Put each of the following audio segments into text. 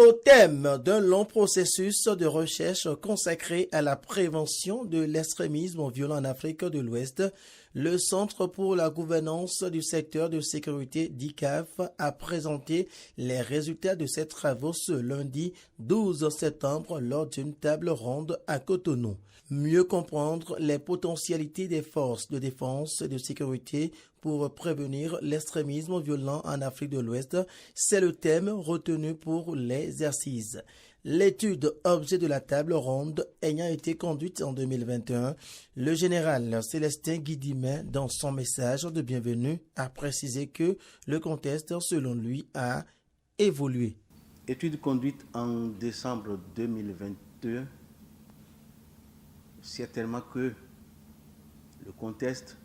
Au thème d'un long processus de recherche consacré à la prévention de l'extrémisme violent en Afrique de l'Ouest, le Centre pour la gouvernance du secteur de sécurité d'ICAF a présenté les résultats de ses travaux ce lundi 12 septembre lors d'une table ronde à Cotonou. Mieux comprendre les potentialités des forces de défense et de sécurité pour prévenir l'extrémisme violent en Afrique de l'Ouest, c'est le thème retenu pour l'exercice. L'étude objet de la table ronde ayant été conduite en 2021, le général Célestin Guidimet, dans son message de bienvenue, a précisé que le contexte, selon lui, a évolué. Étude conduite en décembre 2022, certainement que le contexte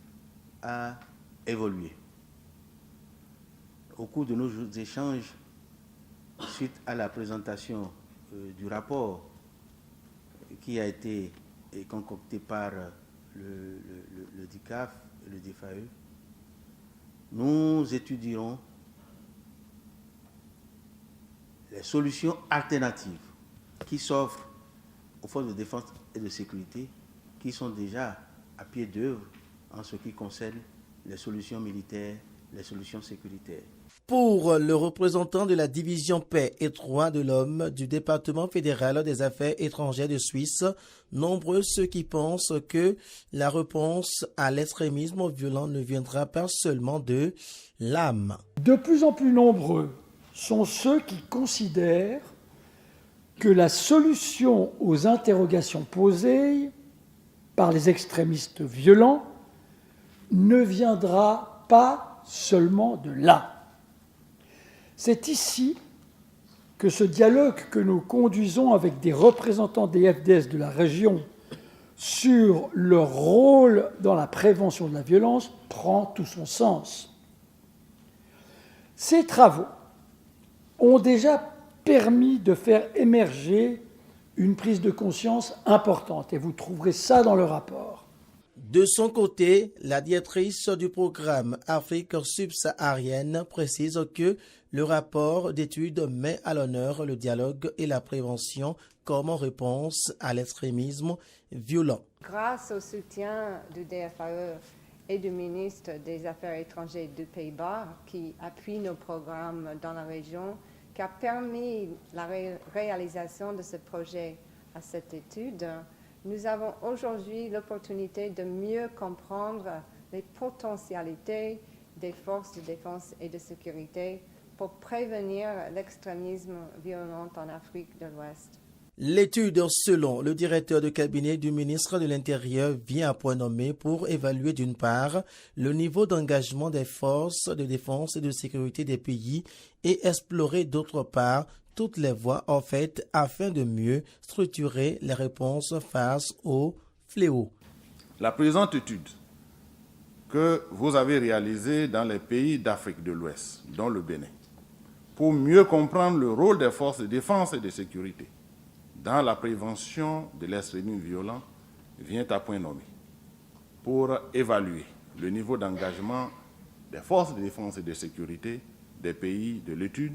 a évolué. Au cours de nos échanges, suite à la présentation du rapport qui a été concocté par le DICAF et le DFAE, nous étudierons les solutions alternatives qui s'offrent aux forces de défense et de sécurité qui sont déjà à pied d'œuvre en ce qui concerne les solutions militaires, les solutions sécuritaires. Pour le représentant de la division paix et droits de l'homme du département fédéral des affaires étrangères de Suisse, nombreux ceux qui pensent que la réponse à l'extrémisme violent ne viendra pas seulement de l'âme. De plus en plus nombreux sont ceux qui considèrent que la solution aux interrogations posées par les extrémistes violents ne viendra pas seulement de là. C'est ici que ce dialogue que nous conduisons avec des représentants des FDS de la région sur leur rôle dans la prévention de la violence prend tout son sens. Ces travaux ont déjà permis de faire émerger une prise de conscience importante, et vous trouverez ça dans le rapport. De son côté, la directrice du programme Afrique subsaharienne précise que le rapport d'étude met à l'honneur le dialogue et la prévention comme réponse à l'extrémisme violent. Grâce au soutien du DFAE et du ministre des Affaires étrangères des Pays-Bas qui appuie nos programmes dans la région, qui a permis la réalisation de ce projet à cette étude, nous avons aujourd'hui l'opportunité de mieux comprendre les potentialités des forces de défense et de sécurité pour prévenir l'extrémisme violent en Afrique de l'Ouest. L'étude, selon le directeur de cabinet du ministre de l'Intérieur, vient à point nommé pour évaluer d'une part le niveau d'engagement des forces de défense et de sécurité des pays et explorer d'autre part toutes les voies offertes afin de mieux structurer les réponses face aux fléaux. La présente étude que vous avez réalisée dans les pays d'Afrique de l'Ouest, dont le Bénin, pour mieux comprendre le rôle des forces de défense et de sécurité dans la prévention de l'extrémisme violent, vient à point nommé pour évaluer le niveau d'engagement des forces de défense et de sécurité des pays de l'étude,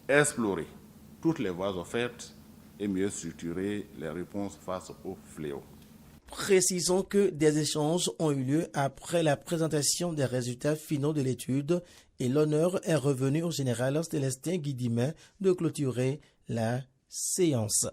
explorer toutes les voies offertes et mieux structurer les réponses face aux fléaux. Précisons que des échanges ont eu lieu après la présentation des résultats finaux de l'étude et l'honneur est revenu au général Célestin Guidimet de clôturer la séance.